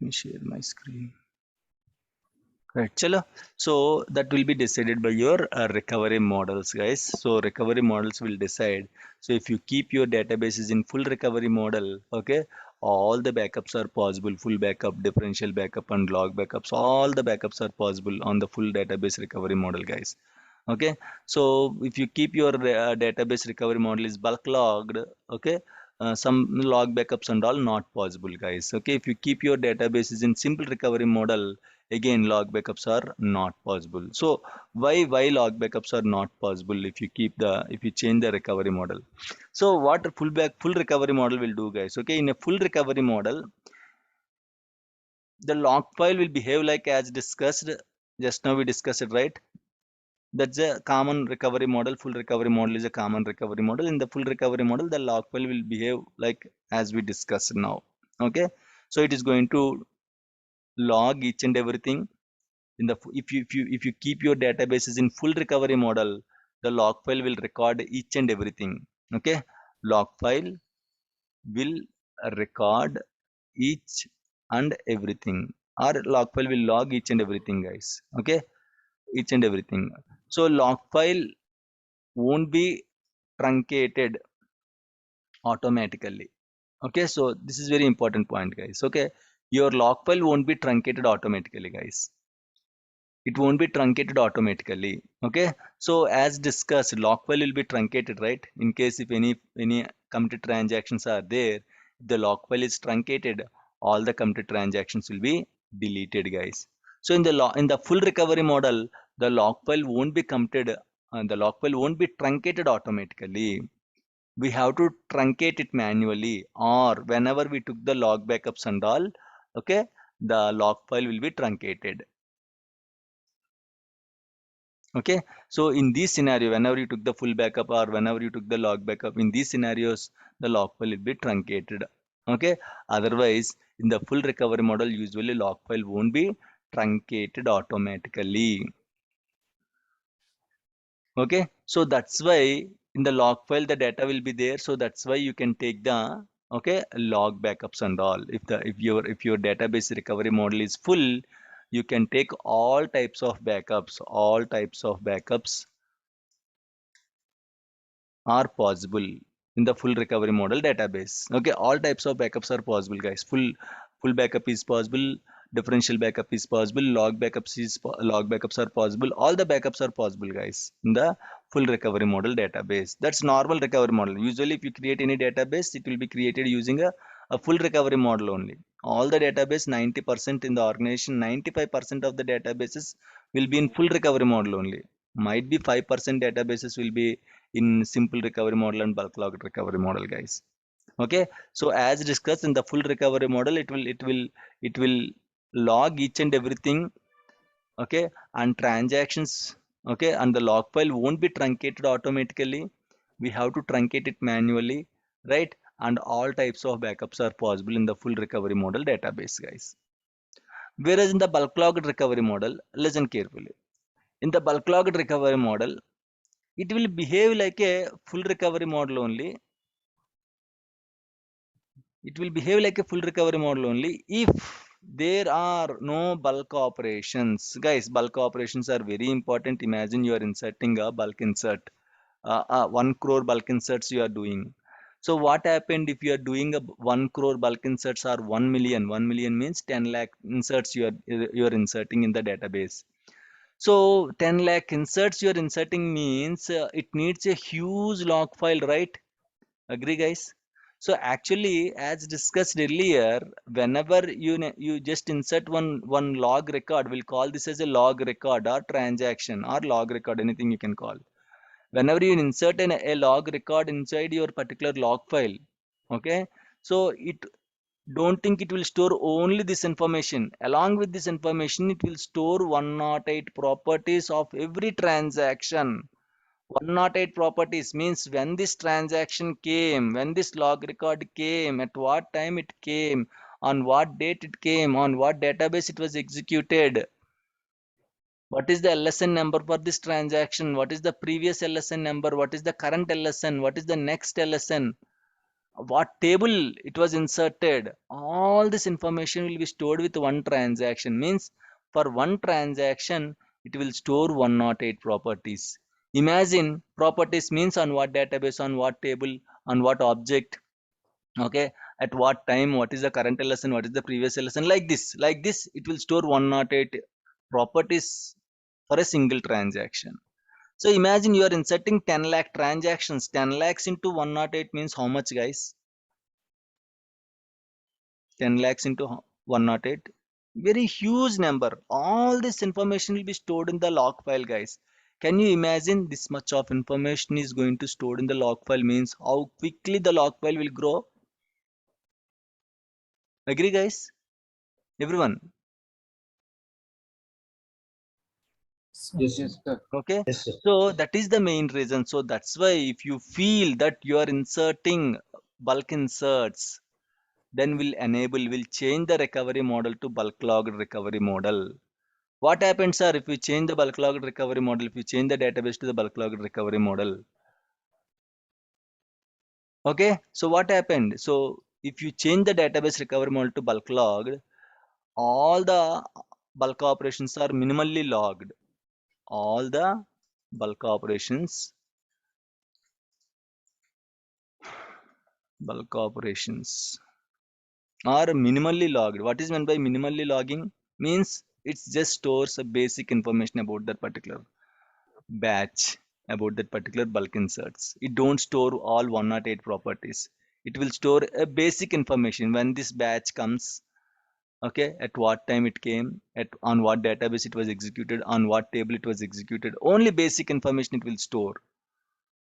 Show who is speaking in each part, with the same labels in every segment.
Speaker 1: me share my screen. Right, chalo. So that will be decided by your recovery models, guys. So recovery models will decide. So if you keep your databases in full recovery model, okay, all the backups are possible. Full backup, differential backup, and log backups. All the backups are possible on the full database recovery model, guys. Okay. So if you keep your database recovery model is bulk logged, okay, some log backups and all not possible, guys. Okay. If you keep your databases in simple recovery model, again log backups are not possible. So why log backups are not possible if you change the recovery model? So what a full recovery model will do, guys? Okay, in a full recovery model, the log file will behave like as discussed just now. We discussed it, right? That's a common recovery model. Full recovery model is a common recovery model. In the full recovery model, the log file will behave like as we discussed now. Okay, so it is going to log each and everything. In the if you keep your databases in full recovery model, the log file will record each and everything. Okay, log file will record each and everything, or log file will log each and everything, guys. Okay, each and everything. So log file won't be truncated automatically. Okay, so this is very important point, guys. Okay, your log file won't be truncated automatically, guys. It won't be truncated automatically. Okay, so as discussed, log file will be truncated, right? In case if any committed transactions are there, if the log file is truncated, all the committed transactions will be deleted, guys. So in the full recovery model, the log file won't be committed, the log file won't be truncated automatically. We have to truncate it manually, or whenever we took the log backups and all, okay, the log file will be truncated. Okay, so in this scenario, whenever you took the full backup or whenever you took the log backup, in these scenarios, the log file will be truncated. Okay, otherwise, in the full recovery model, usually log file won't be truncated automatically. Okay, so that's why in the log file the data will be there. So that's why you can take the log backups and all. If your database recovery model is full, you can take all types of backups. All types of backups are possible in the full recovery model database. Okay, all types of backups are possible, guys. Full backup is possible, differential backup is possible, log backups are possible. All the backups are possible, guys, in the full recovery model database. That's normal recovery model. Usually if you create any database, it will be created using a full recovery model only. All the database, 90% in the organization, 95% of the databases will be in full recovery model only. Might be 5% databases will be in simple recovery model and bulk log recovery model, guys. Okay, so as discussed, in the full recovery model, it will log each and everything. Okay, and transactions. Okay, and the log file won't be truncated automatically. We have to truncate it manually, right? And all types of backups are possible in the full recovery model database, guys. Whereas in the bulk logged recovery model, listen carefully. In the bulk logged recovery model, it will behave like a full recovery model only. It will behave like a full recovery model only if there are no bulk operations. Guys, bulk operations are very important. Imagine you are inserting a bulk insert, 1 crore bulk inserts you are doing. So what happened if you are doing a 1 crore bulk inserts or 1 million? 1 million means 10 lakh inserts you are inserting in the database. So 10 lakh inserts you are inserting means it needs a huge log file, right? Agree, guys? So actually, as discussed earlier, whenever you just insert one log record, we'll call this as a log record or transaction or log record, anything you can call. Whenever you insert a log record inside your particular log file, okay, so it don't think it will store only this information. Along with this information, it will store 108 properties of every transaction. 108 properties means when this transaction came, when this log record came, at what time it came, on what date it came, on what database it was executed, what is the LSN number for this transaction, what is the previous LSN number, what is the current LSN, what is the next LSN. what table it was inserted, all this information will be stored with one transaction. Means for one transaction, it will store 108 properties. Imagine properties means on what database, on what table, on what object, okay, at what time, what is the current lesson, what is the previous lesson, like this it will store 108 properties for a single transaction. So imagine you are inserting 10 lakh transactions. 10 lakhs into 108 means how much, guys? 10 lakhs into 108, very huge number. All this information will be stored in the log file, guys. Can you imagine this much of information is going to stored in the log file? Means how quickly the log file will grow. Agree, guys? Everyone?
Speaker 2: Yes, sir.
Speaker 1: Okay,
Speaker 3: Yes, sir.
Speaker 1: so that is the main reason. So that's why if you feel that you are inserting bulk inserts, then will change the recovery model to bulk logged recovery model. What happens, sir, if we change the bulk logged recovery model, if we change the database to the bulk logged recovery model? Okay, so what happened? So if you change the database recovery model to bulk logged, all the bulk operations are minimally logged. All the bulk operations, bulk operations are minimally logged. What is meant by minimally logging? Means it just stores a basic information about that particular batch, about that particular bulk inserts. It don't store all 108 properties. It will store a basic information when this batch comes, okay, at what time it came, at on what database it was executed, on what table it was executed. Only basic information it will store.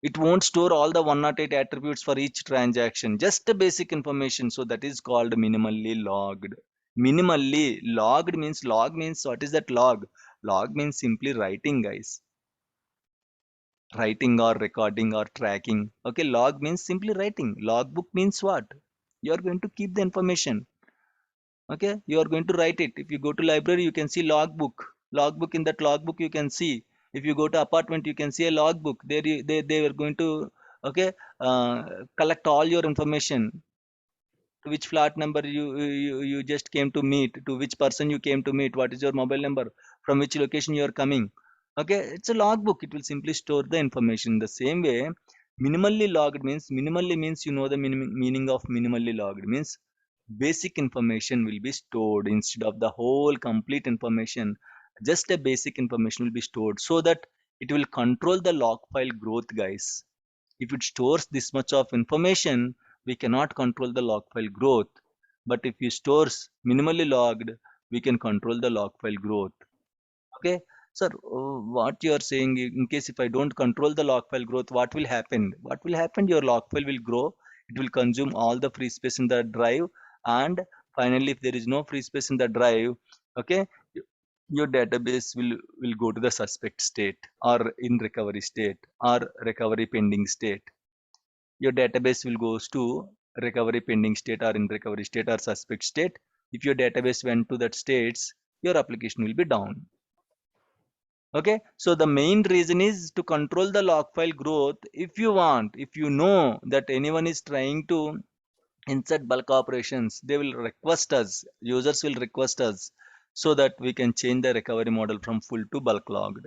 Speaker 1: It won't store all the 108 attributes for each transaction, just the basic information. So that is called minimally logged. Minimally logged means, log means, what is that log? Log means simply writing, guys. Writing or recording or tracking. Okay, log means simply writing. Logbook means what? You are going to keep the information. Okay, you are going to write it. If you go to library, you can see logbook. Logbook, in that logbook you can see. If you go to apartment, you can see a logbook. There they were going to, okay, collect all your information. To which flat number you just came to meet, to which person you came to meet, what is your mobile number, from which location you are coming. Okay, it's a logbook. It will simply store the information. The same way, minimally logged means, minimally means, you know the meaning of minimally logged means basic information will be stored instead of the whole complete information. Just a basic information will be stored so that it will control the log file growth, guys. If it stores this much of information, we cannot control the log file growth. But if it stores minimally logged, we can control the log file growth. Okay, sir, what you are saying, in case if I don't control the log file growth, what will happen? What will happen? Your log file will grow. It will consume all the free space in the drive. And finally, if there is no free space in the drive, okay, your database will go to the suspect state or in recovery state or recovery pending state. Your database will goes to recovery pending state or in recovery state or suspect state. If your database went to that states, your application will be down. Okay, so the main reason is to control the log file growth. If you want, if you know that anyone is trying to insert bulk operations, they will request us, users will request us, so that we can change the recovery model from full to bulk logged.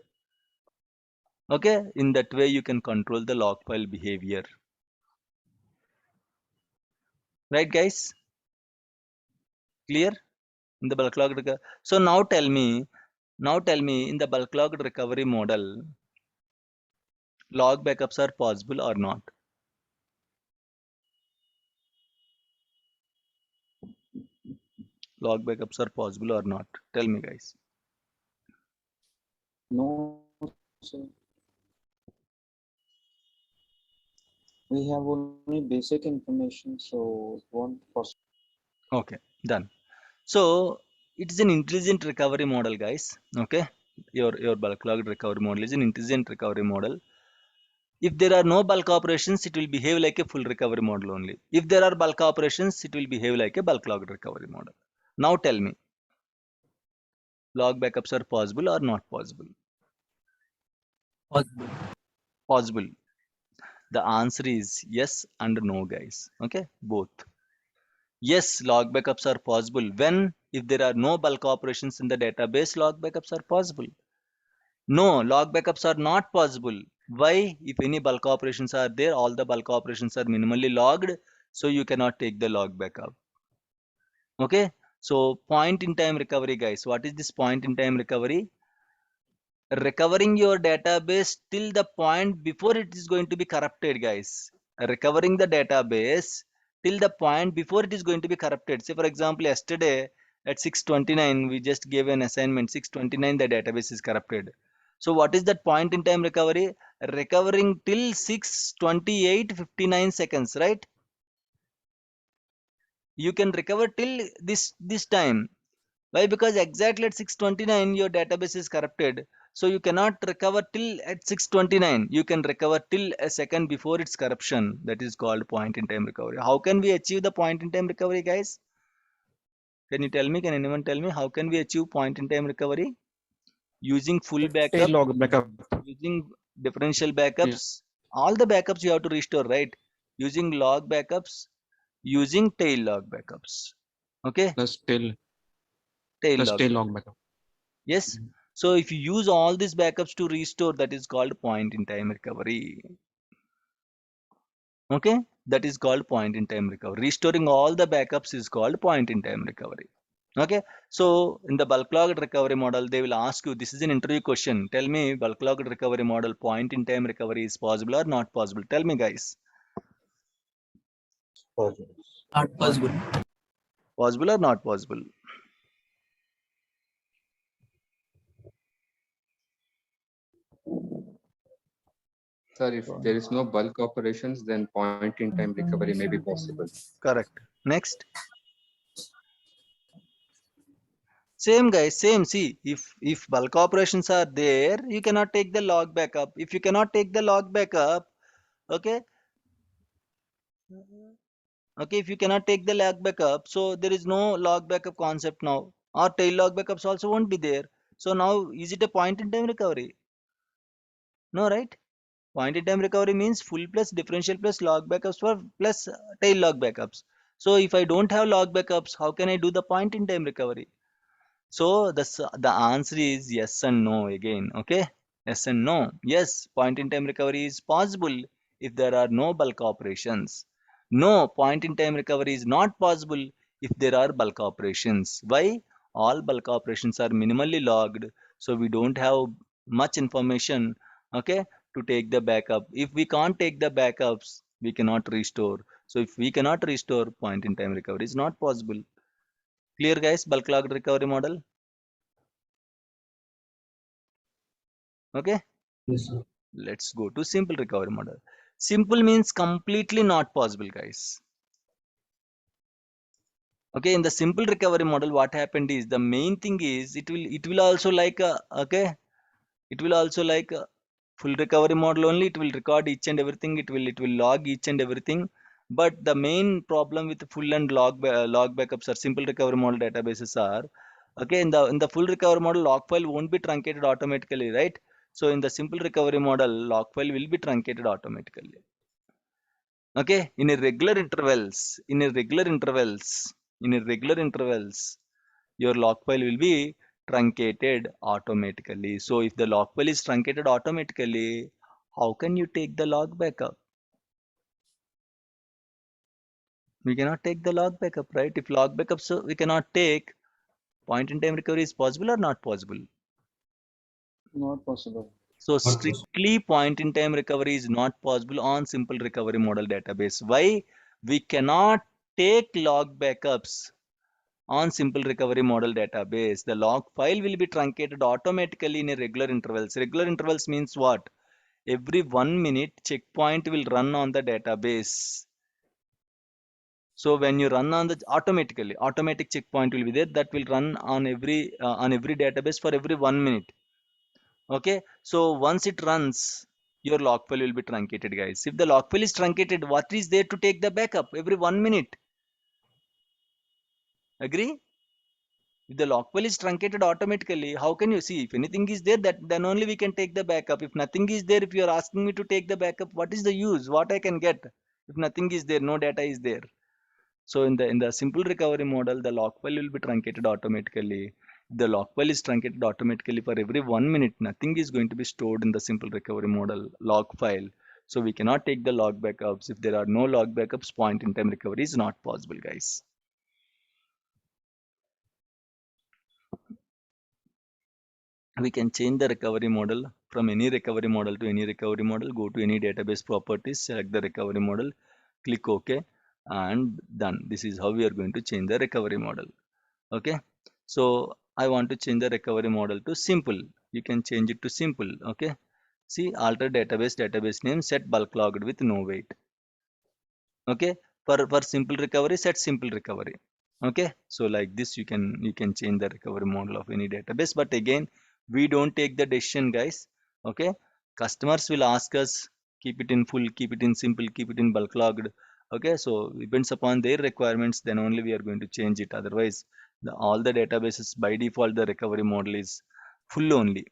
Speaker 1: Okay, in that way you can control the log file behavior. Right, guys? Clear? In the bulk logged so now tell me, in the bulk logged recovery model, log backups are possible or not? Log backups are possible or not? Tell me, guys.
Speaker 2: No, sir. We have only basic information, so it won't possible.
Speaker 1: Okay, done. So it is an intelligent recovery model, guys. Okay, your bulk logged recovery model is an intelligent recovery model. If there are no bulk operations, it will behave like a full recovery model only. If there are bulk operations, it will behave like a bulk logged recovery model. Now tell me, log backups are possible or not possible?
Speaker 3: Possible.
Speaker 1: Possible. The answer is yes and no, guys. Okay, both. Yes, log backups are possible. When? If there are no bulk operations in the database, log backups are possible. No, log backups are not possible. Why? If any bulk operations are there, all the bulk operations are minimally logged, so you cannot take the log backup. Okay, so point in time recovery, guys. What is this point in time recovery? Recovering your database till the point before it is going to be corrupted, guys. Recovering the database till the point before it is going to be corrupted. Say for example, yesterday at 6:29 we just gave an assignment. 6:29 the database is corrupted. So what is that point in time recovery? Recovering till 6:28:59 seconds, right? You can recover till this time. Why? Because exactly at 6:29 your database is corrupted. So you cannot recover till at 6:29. You can recover till a second before its corruption. That is called point in time recovery. How can we achieve the point in time recovery, guys? Can you tell me? Can anyone tell me how can we achieve point in time recovery? Using full
Speaker 3: Tail
Speaker 1: backup,
Speaker 3: log backup.
Speaker 1: using differential
Speaker 3: Yeah.
Speaker 1: backups. All the backups you have to restore, right? Using log backups, using tail log backups. Okay,
Speaker 3: Plus tail
Speaker 1: tail
Speaker 3: plus
Speaker 1: log
Speaker 3: tail log
Speaker 1: backup.
Speaker 3: backup.
Speaker 1: Yes. So if you use all these backups to restore, that is called point in time recovery. Okay, that is called point in time recovery. Restoring all the backups is called point in time recovery. Okay, so in the bulk logged recovery model, they will ask you, this is an interview question. Tell me, bulk logged recovery model, point in time recovery is possible or not possible? Tell me, guys,
Speaker 2: Possible.
Speaker 4: Not possible.
Speaker 1: possible or not possible?
Speaker 5: Sir, if there is no bulk operations, then point in time recovery may be possible.
Speaker 1: Correct. Next. Same, guys, same. See, if bulk operations are there, you cannot take the log backup. If you cannot take the log backup, okay, okay, if you cannot take the log backup, so there is no log backup concept now. Or tail log backups also won't be there. So now, is it a point in time recovery? No, right? Point in time recovery means full plus differential plus log backups for plus tail log backups. So if I don't have log backups, how can I do the point in time recovery? So the answer is yes and no again. Okay, yes and no. Yes, point in time recovery is possible if there are no bulk operations. No, point in time recovery is not possible if there are bulk operations. Why? All bulk operations are minimally logged, so we don't have much information. Okay, to take the backup. If we can't take the backups, we cannot restore. So if we cannot restore, point in time recovery is not possible. Clear, guys? Bulk logged recovery model. Okay,
Speaker 4: Yes, sir.
Speaker 1: let's go to simple recovery model. Simple means completely not possible, guys. Okay, in the simple recovery model, what happened is the main thing is it will also like okay, it will also like full recovery model only. It will record each and everything. It will log each and everything. But the main problem with full and log backups or simple recovery model databases are, okay, in the full recovery model, log file won't be truncated automatically, right? So in the simple recovery model, log file will be truncated automatically. Okay, in irregular intervals, your log file will be truncated automatically. So if the log file is truncated automatically, how can you take the log backup? We cannot take the log backup, right? If log backup, so we cannot take, point in time recovery is possible or not possible?
Speaker 2: Not possible.
Speaker 1: So
Speaker 4: Not possible.
Speaker 1: strictly point in time recovery is not possible on simple recovery model database. Why? We cannot take log backups on simple recovery model database. The log file will be truncated automatically in a regular intervals. Regular intervals means what? Every 1 minute checkpoint will run on the database. So when you run on the automatic checkpoint will be there that will run on every database for every 1 minute. Okay, so once it runs, your log file will be truncated, guys. If the log file is truncated, what is there to take the backup every 1 minute? Agree? If the log file is truncated automatically, how can you see? If anything is there, that then only we can take the backup. If nothing is there, if you are asking me to take the backup, what is the use? What I can get if nothing is there, no data is there? So in the simple recovery model, the log file will be truncated automatically. The log file is truncated automatically for every 1 minute. Nothing is going to be stored in the simple recovery model log file. So we cannot take the log backups. If there are no log backups, point in time recovery is not possible, guys. We can change the recovery model from any recovery model to any recovery model. Go to any database properties, select the recovery model, click OK, and done. This is how we are going to change the recovery model. Okay, so I want to change the recovery model to simple. You can change it to simple. Okay, see, alter database name, set bulk logged with no wait. Okay, for simple recovery, set simple recovery. Okay, so like this you can change the recovery model of any database, but again we don't take the decision, guys. Okay, customers will ask us, keep it in full, keep it in simple, keep it in bulk logged. Okay, so depends upon their requirements, then only we are going to change it. Otherwise all the databases by default the recovery model is full only.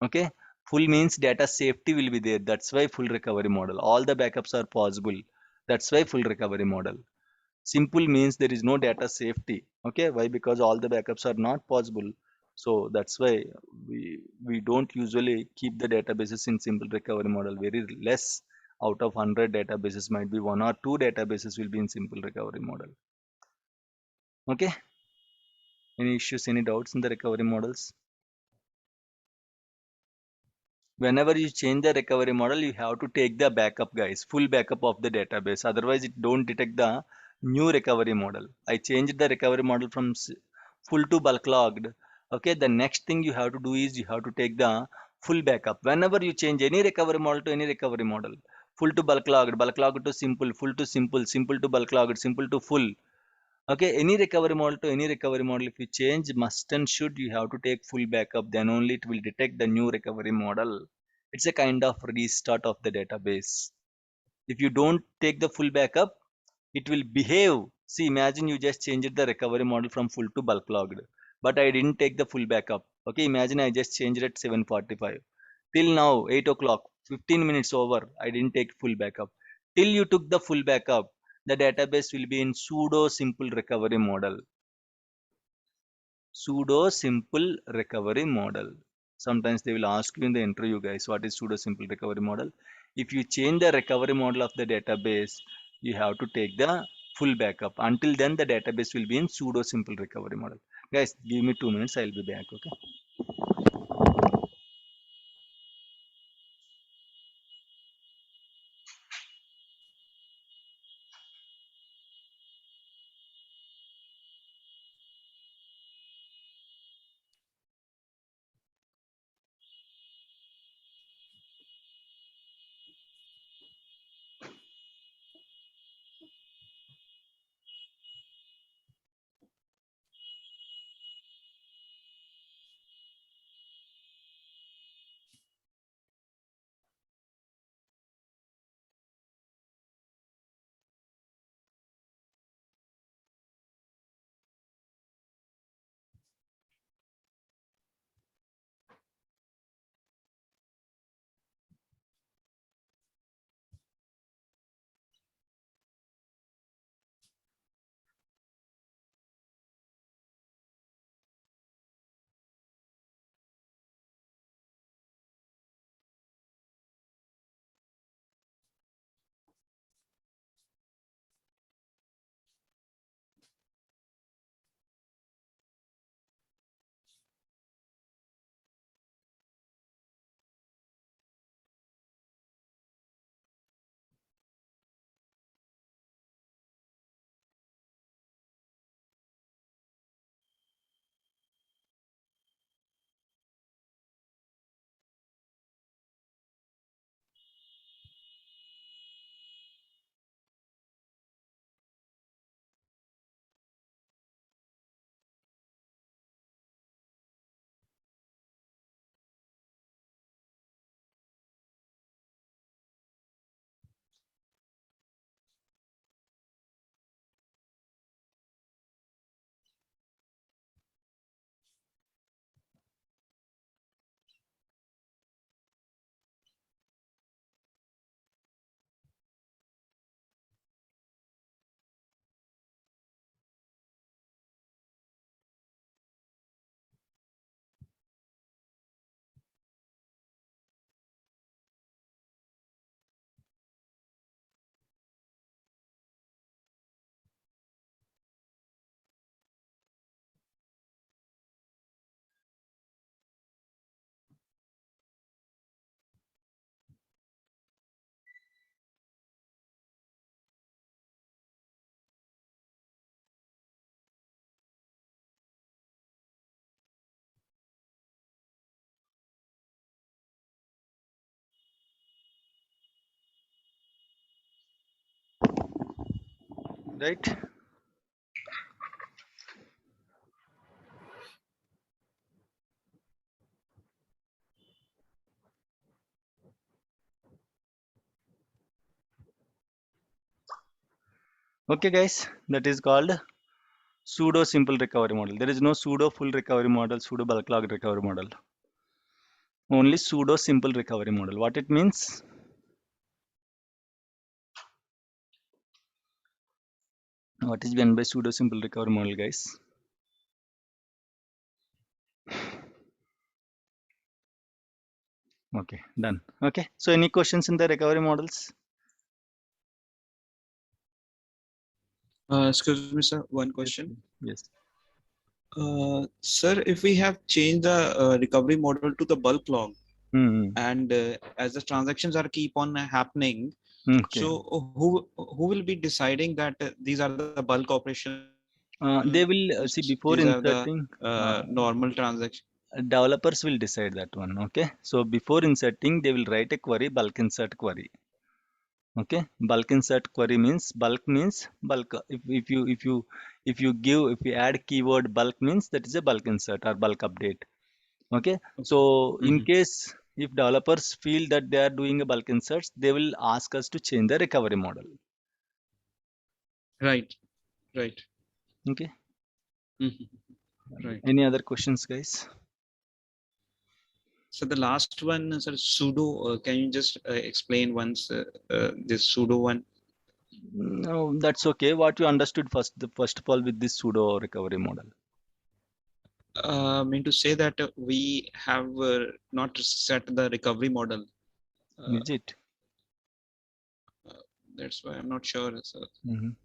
Speaker 1: Okay, full means data safety will be there, that's why full recovery model, all the backups are possible, that's why full recovery model. Simple means there is no data safety. Okay, why? Because all the backups are not possible. So that's why we don't usually keep the databases in simple recovery model. Very less, out of 100 databases might be 1 or 2 databases will be in simple recovery model. Okay, any issues, any doubts in the recovery models? Whenever you change the recovery model, you have to take the backup, guys, full backup of the database, otherwise it don't detect the new recovery model. I changed the recovery model from full to bulk logged. Okay, the next thing you have to do is you have to take the full backup. Whenever you change any recovery model to any recovery model, full to bulk logged to simple, full to simple, simple to bulk logged, simple to full. Okay, any recovery model to any recovery model, if you change, must and should you have to take full backup, then only it will detect the new recovery model. It's a kind of restart of the database. If you don't take the full backup, it will behave. See, imagine you just changed the recovery model from full to bulk logged, but I didn't take the full backup. Okay, imagine I just changed it at 7:45 till now 8 o'clock, 15 minutes over, I didn't take full backup. Till you took the full backup, the database will be in pseudo simple recovery model. Pseudo simple recovery model. Sometimes they will ask you in the interview, guys, what is pseudo simple recovery model? If you change the recovery model of the database, you have to take the full backup. Until then, the database will be in pseudo simple recovery model. Guys, give me 2 minutes, I'll be back. Okay. right? Okay, guys, that is called pseudo simple recovery model. There is no pseudo full recovery model, pseudo bulk log recovery model. Only pseudo simple recovery model. What it means? What is meant by pseudo simple recovery model, guys? Okay, done. Okay, so any questions in the recovery models?
Speaker 2: Excuse me, sir. One
Speaker 1: Yes,
Speaker 2: question.
Speaker 1: yes.
Speaker 2: Sir, if we have changed the recovery model to the bulk log,
Speaker 1: Hmm.
Speaker 2: and as the transactions are keep on happening,
Speaker 1: Okay.
Speaker 2: so who will be deciding that these are the bulk operations,
Speaker 1: They
Speaker 2: these
Speaker 1: will
Speaker 2: are the
Speaker 1: see before inserting.
Speaker 2: normal transactions?
Speaker 1: Developers will decide that one. Okay, so before inserting, they will write a query, bulk insert query. Okay, bulk insert query means bulk. If you add keyword bulk means that is a bulk insert or bulk update. Okay, so in
Speaker 2: Mhm.
Speaker 1: case if developers feel that they are doing a bulk inserts, they will ask us to change the recovery model.
Speaker 2: Right, right.
Speaker 1: Okay,
Speaker 2: Mhm. Right.
Speaker 1: any other questions, guys?
Speaker 2: So the last one, sir, sudo. Can you just explain once this sudo one?
Speaker 1: No, that's okay. What you understood first of all with this pseudo recovery model?
Speaker 2: Mean to say that we have not set the recovery model. Uh,
Speaker 1: Is it?
Speaker 2: that's why I'm not sure. So,
Speaker 1: Mhm.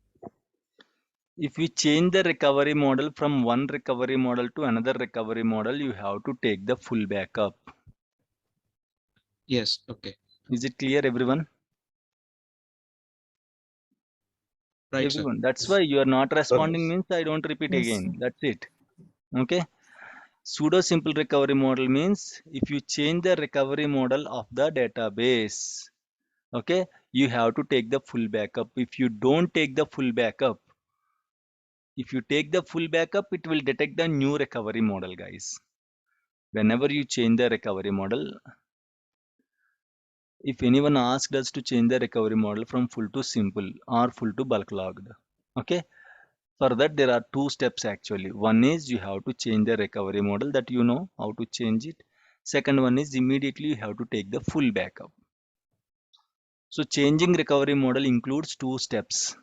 Speaker 1: If we change the recovery model from one recovery model to another recovery model, you have to take the full backup.
Speaker 2: yes. Okay.
Speaker 1: Is it clear, everyone?
Speaker 2: Right, sir.
Speaker 1: Everyone. That's why you are not responding
Speaker 3: Yes.
Speaker 1: means I don't repeat
Speaker 3: Yes.
Speaker 1: again. That's it. Okay. Pseudo simple recovery model means if you change the recovery model of the database, okay, you have to take the full backup. If you don't take the full backup, if you take the full backup, it will detect the new recovery model, guys. Whenever you change the recovery model, if anyone asked us to change the recovery model from full to simple or full to bulk logged, okay, for that there are two steps actually. One is you have to change the recovery model, that you know how to change it. Second one is immediately you have to take the full backup. So changing recovery model includes two steps.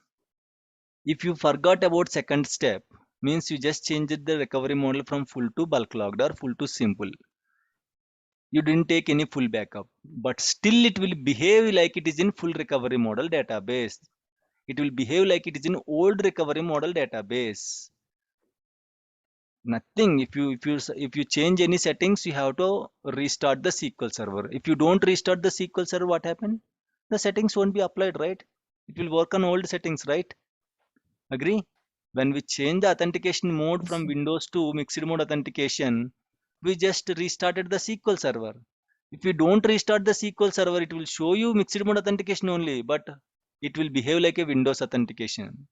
Speaker 1: If you forgot about second step, means you just changed the recovery model from full to bulk logged or full to simple. You didn't take any full backup, but still it will behave like it is in full recovery model database. It will behave like it is in old recovery model database. Nothing. If you change any settings, you have to restart the SQL server. If you don't restart the SQL server, what happened? The settings won't be applied, right? It will work on old settings, right? Agree? When we change the authentication mode
Speaker 3: Yes,
Speaker 1: from
Speaker 3: sir.
Speaker 1: Windows to mixed mode authentication, we just restarted the SQL server. If you don't restart the SQL server, it will show you mixed mode authentication only, but it will behave like a Windows authentication.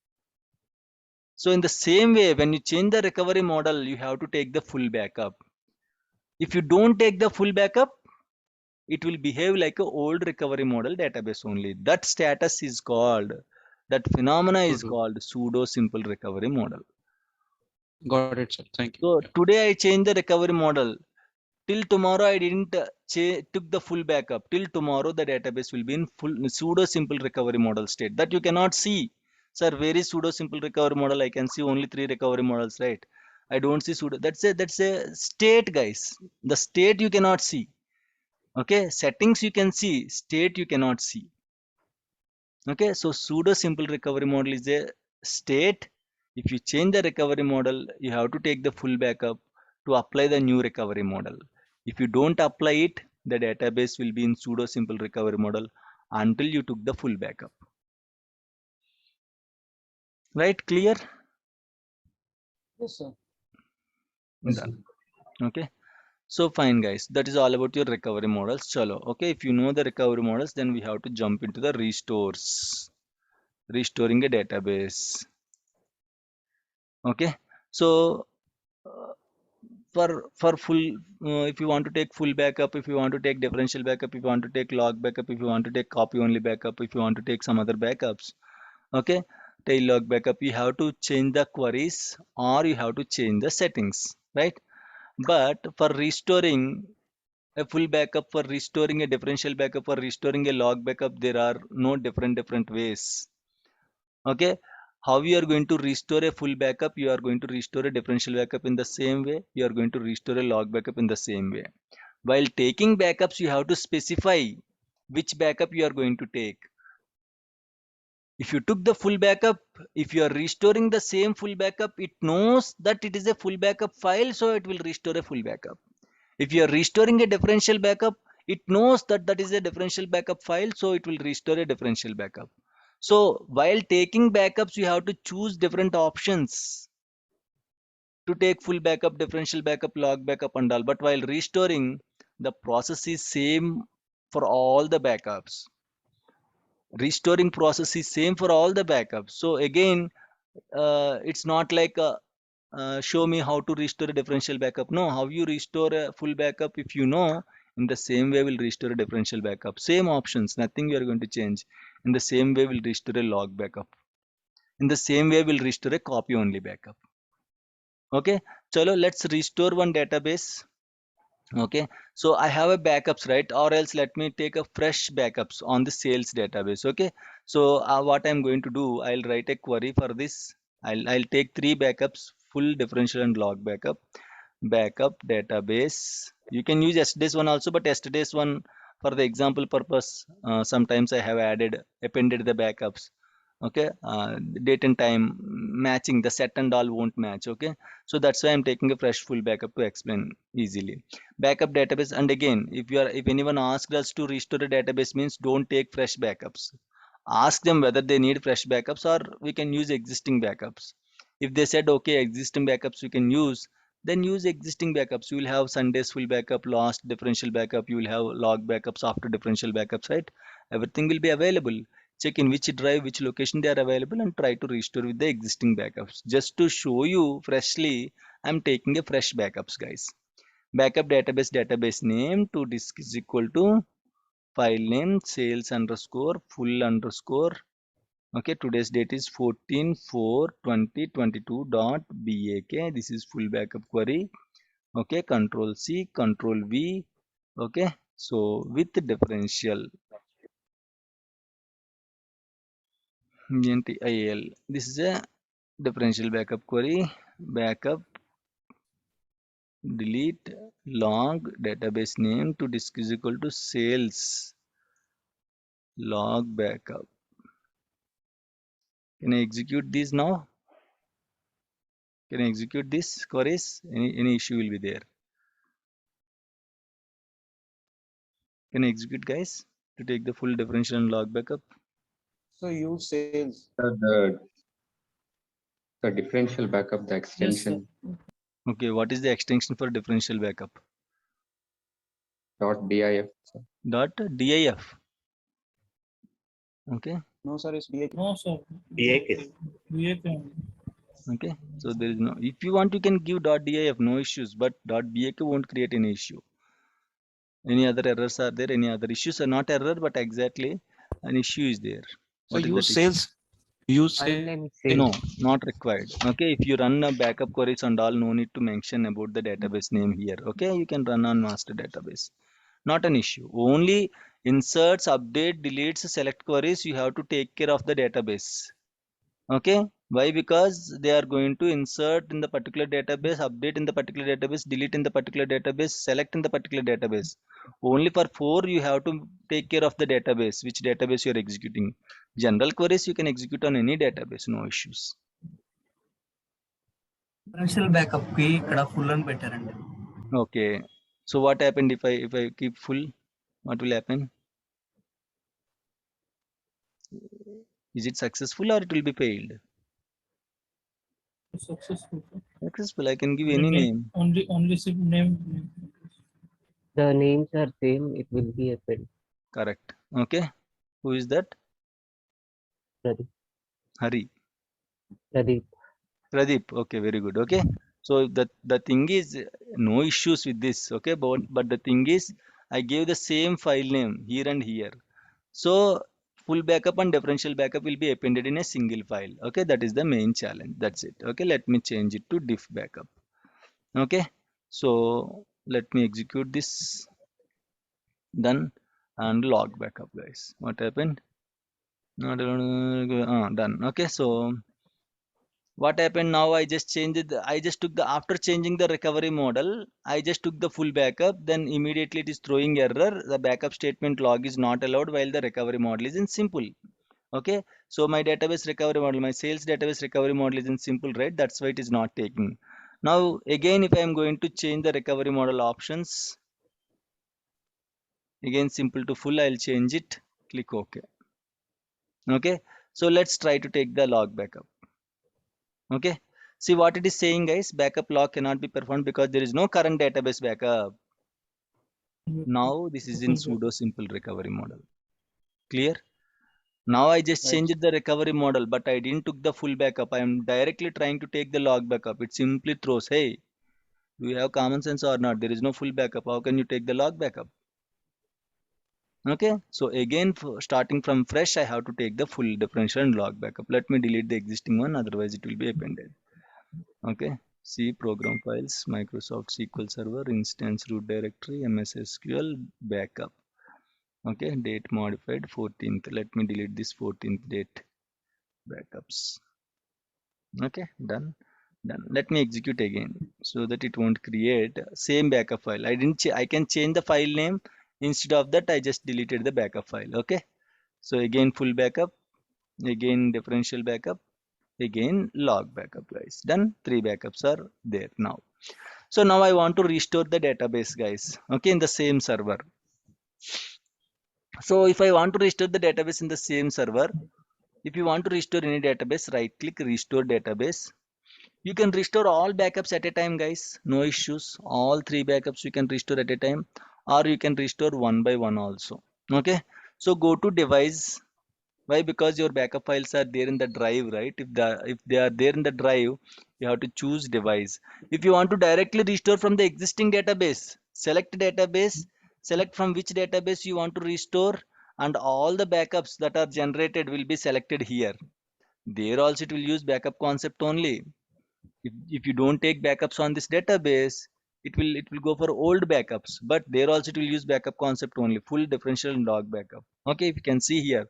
Speaker 1: So in the same way, when you change the recovery model, you have to take the full backup. If you don't take the full backup, it will behave like a old recovery model database only. That status is called, that phenomena is
Speaker 2: Mhm.
Speaker 1: called pseudo simple recovery model.
Speaker 2: Got it, sir. Thank you.
Speaker 1: So
Speaker 2: Yeah.
Speaker 1: today I changed the recovery model. Till tomorrow I didn't took the full backup. Till tomorrow the database will be in full pseudo simple recovery model state that you cannot see. Sir, where is pseudo simple recovery model? I can see only three recovery models, right? I don't see pseudo. That's a state, guys. The state you cannot see. Okay, settings you can see, state you cannot see. Okay, so pseudo simple recovery model is a state. If you change the recovery model, you have to take the full backup to apply the new recovery model. If you don't apply it, the database will be in pseudo simple recovery model until you took the full backup. Right? Clear?
Speaker 3: Yes, sir.
Speaker 5: Yes,
Speaker 1: Done.
Speaker 5: sir.
Speaker 1: Okay. So fine, guys. That is all about your recovery models. Chalo. Okay. If you know the recovery models, then we have to jump into the restores. restoring a database. Okay, so uh, for full, if you want to take full backup, if you want to take differential backup, if you want to take log backup, if you want to take copy only backup, if you want to take some other backups, okay, tail log backup, you have to change the queries or you have to change the settings, right? But for restoring a full backup, for restoring a differential backup, for restoring a log backup, there are no different ways. Okay, how you are going to restore a full backup? You are going to restore a differential backup in the same way. You are going to restore a log backup in the same way. While taking backups, you have to specify which backup you are going to take. If you took the full backup, if you are restoring the same full backup, it knows that it is a full backup file, so it will restore a full backup. If you are restoring a differential backup, it knows that that is a differential backup file, so it will restore a differential backup. So while taking backups, you have to choose different options to take full backup, differential backup, log backup and all. But while restoring, the process is same for all the backups. Restoring process is same for all the backups. So again, it's not like show me how to restore a differential backup. No, how you restore a full backup, if you know, in the same way we'll restore a differential backup. Same options, nothing we are going to change. In the same way we'll restore a log backup. In the same way we'll restore a copy only backup. Okay, chalo, let's restore one database. Okay, so I have a backups, right? Or else let me take a fresh backups on the sales database. Okay, so what I'm going to do, I'll write a query for this. I'll take three backups, full, differential and log backup database. You can use yesterday's one also, but yesterday's one, for the example purpose, sometimes I have appended the backups. Okay, date and time matching, the set and all won't match. Okay, so that's why I'm taking a fresh full backup to explain easily. Backup database, and again, if anyone asks us to restore a database, means don't take fresh backups. Ask them whether they need fresh backups or we can use existing backups. If they said okay, existing backups we can use, then use existing backups. You will have Sunday's full backup, last differential backup, you will have log backups after differential backups, right? Everything will be available. Check in which drive, which location they are available, and try to restore with the existing backups. Just to show you freshly, I'm taking a fresh backups, guys. Backup database name to disk is equal to file name sales underscore full underscore. Okay, today's date is 14/4/2022.bak. This is full backup query. Okay, control C, control V. Okay, so with differential NTIL, this is a differential backup query. Backup delete log database name to disk is equal to sales log backup. Can I execute this now? Can I execute this queries? Any issue will be there. Can I execute, guys, to take the full differential and log backup?
Speaker 2: So use sales.
Speaker 5: The differential backup, the
Speaker 3: Yes, sir.
Speaker 5: extension
Speaker 1: Okay, what is the extension for differential backup?
Speaker 5: .dif.
Speaker 1: Dot DIF. Okay,
Speaker 2: No, sir, it's DA.
Speaker 3: No, sir.
Speaker 4: DAK.
Speaker 3: DAK only.
Speaker 1: okay. So there is no, if you want, you can give dot DIF, no issues, but dot BAK won't create any issue. Any other errors are there? Any other issues are not error, but exactly an issue is there.
Speaker 3: So
Speaker 1: What is
Speaker 3: use
Speaker 1: that issue?
Speaker 3: sales. Use
Speaker 4: File
Speaker 3: sales.
Speaker 4: name is
Speaker 1: No,
Speaker 4: sales.
Speaker 1: not required. Okay, if you run a backup queries and all, no need to mention about the database name here. Okay, you can run on master database. Not an issue. Only inserts, update, deletes, select queries, you have to take care of the database. Okay, why? Because they are going to insert in the particular database, update in the particular database, delete in the particular database, select in the particular database. Only for four you have to take care of the database, which database you are executing. General queries you can execute on any database, no issues.
Speaker 6: Differential backup కి ఇక్కడ full అని పెట్టారండి.
Speaker 1: Okay, so what happened if I keep full? What will happen? Is it successful or it will be failed?
Speaker 3: Successful.
Speaker 1: Successful. I can give any
Speaker 3: Again,
Speaker 1: name.
Speaker 3: only sim name.
Speaker 4: The names are same. It will be a pen.
Speaker 1: Correct. Okay. Who is that?
Speaker 4: Sorry.
Speaker 1: Hari.
Speaker 4: Pradeep.
Speaker 1: Pradeep. Okay, very good. Okay. So the thing is no issues with this. Okay, but the thing is I gave the same file name here and here. So full backup and differential backup will be appended in a single file. Okay, that is the main challenge. That's it. Okay, let me change it to diff backup. Okay, so let me execute this. Done. And log backup, guys. What happened? Not done. Okay, so what happened now? I just changed it. I just took the after changing the recovery model. I just took the full backup. Then immediately it is throwing error. The backup statement log is not allowed while the recovery model is in simple. Okay, so my database recovery model, my sales database recovery model is in simple, right? That's why it is not taking. Now again, if I am going to change the recovery model options, again simple to full, I'll change it. Click OK. Okay, so let's try to take the log backup. Okay, see what it is saying, guys. Backup log cannot be performed because there is no current database backup. Now this is in pseudo simple recovery model. Clear? Now I just
Speaker 2: Right.
Speaker 1: changed the recovery model, but I didn't took the full backup. I am directly trying to take the log backup. It simply throws, hey, do you have common sense or not? There is no full backup. How can you take the log backup? Okay, so again, starting from fresh, I have to take the full differential and log backup. Let me delete the existing one, otherwise it will be appended. Okay, C program files, Microsoft SQL Server, instance root directory, MS SQL backup. Okay, date modified 14th. Let me delete this 14th date backups. Okay, done. Let me execute again so that it won't create same backup file. I can change the file name. Instead of that, I just deleted the backup file. Okay, so again full backup, again differential backup, again log backup, guys. Done. 3 backups are there now. So now I want to restore the database, guys. Okay, in the same server. So if I want to restore the database in the same server, if you want to restore any database, right click restore database. You can restore all backups at a time, guys. No issues. All 3 backups you can restore at a time, or you can restore one by one also. Okay, so go to device. Why? Because your backup files are there in the drive, right? If they are there in the drive, you have to choose device. If you want to directly restore from the existing database, select database, select from which database you want to restore, and all the backups that are generated will be selected here. There also it will use backup concept only. If you don't take backups on this database, it will go for old backups, but there also it will use backup concept only, full differential and log backup. Okay, if you can see here,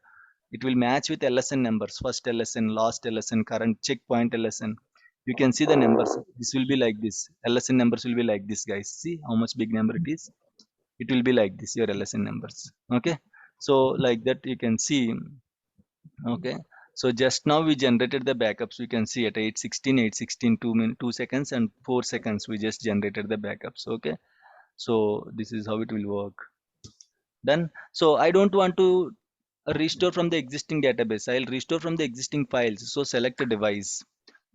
Speaker 1: it will match with LSN numbers, first LSN, last LSN, current checkpoint LSN. You can see the numbers. This will be like this. LSN numbers will be like this, guys. See how much big number it is. It will be like this, your LSN numbers. Okay, so like that you can see. Okay, so just now we generated the backups. We can see at 8:16, 8:16, 2 seconds and 4 seconds we just generated the backups. Okay, so this is how it will work. Done. So I don't want to restore from the existing database. I'll restore from the existing files. So select a device,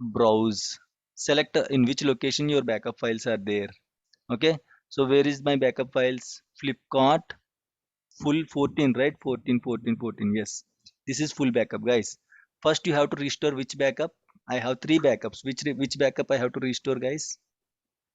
Speaker 1: browse, select in which location your backup files are there. Okay, so where is my backup files? Flipkart, full 14, right? 14, 14, 14. Yes, this is full backup, guys. First you have to restore which backup? I have 3 backups. Which backup I have to restore, guys?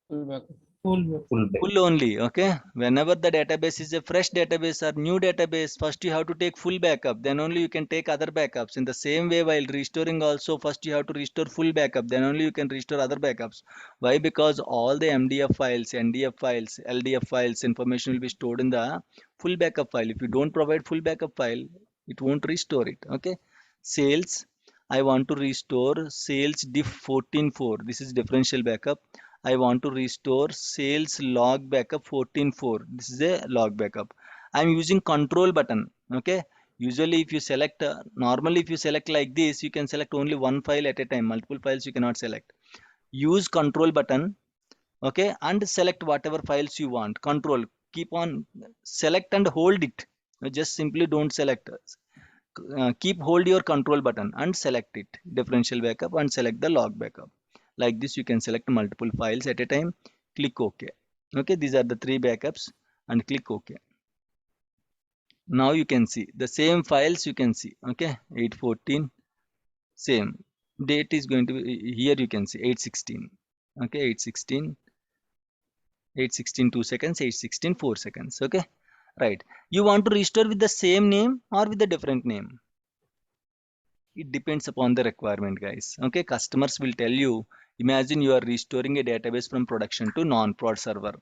Speaker 2: Full backup.
Speaker 1: Full only. Okay, whenever the database is a fresh database or new database, first you have to take full backup, then only you can take other backups. In the same way, while restoring also, first you have to restore full backup, then only you can restore other backups. Why? Because all the MDF files, NDF files, LDF files information will be stored in the full backup file. If you don't provide full backup file, it won't restore it. Okay, sales, I want to restore sales diff 14.4. This is differential backup. I want to restore sales log backup 14.4. This is a log backup. I'm using control button. Okay. Usually if you select, normally if you select like this, you can select only one file at a time. Multiple files you cannot select. Use control button. Okay. And select whatever files you want. Control. Keep on select and hold it. Just simply don't select. Keep hold your control button and select it, differential backup, and select the log backup. Like this you can select multiple files at a time. Click OK. Okay, these are the 3 backups and click OK. Now you can see the same files you can see. Okay, 814, Same date is going to be here, you can see 816. Okay, 816, 816 2 seconds, 816 4 seconds. Okay, right. You want to restore with the same name or with a different name? It depends upon the requirement, guys. Okay, customers will tell you, imagine you are restoring a database from production to non-prod server.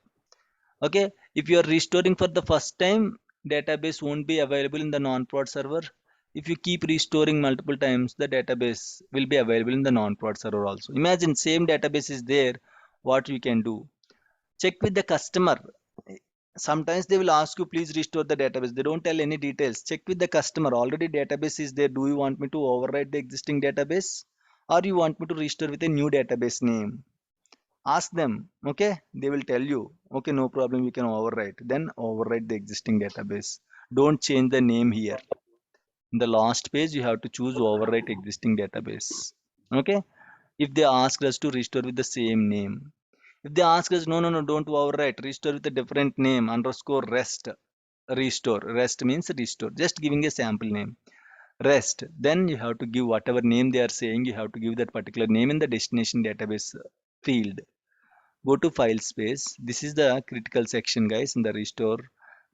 Speaker 1: Okay, if you are restoring for the first time, database won't be available in the non-prod server. If you keep restoring multiple times, the database will be available in the non-prod server also. Imagine same database is there, what you can do? Check with the customer. Sometimes they will ask you, please restore the database. They don't tell any details. Check with the customer. Already database is there. Do you want me to overwrite the existing database? Or you want me to restore with a new database name? Ask them. Okay, they will tell you, okay, no problem, you can overwrite. Then overwrite the existing database. Don't change the name here. In the last page, you have to choose overwrite existing database. Okay, if they ask us to restore with the same name. If they ask us, no, no, no, don't overwrite, restore with a different name, underscore rest, restore. Rest means restore. Just giving a sample name. Rest. Then you have to give whatever name they are saying, you have to give that particular name in the destination database field. Go to file space. This is the critical section, guys, in the restore.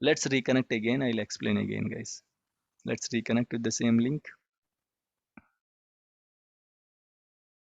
Speaker 1: Let's reconnect again. I'll explain again, guys. Let's reconnect with the same link.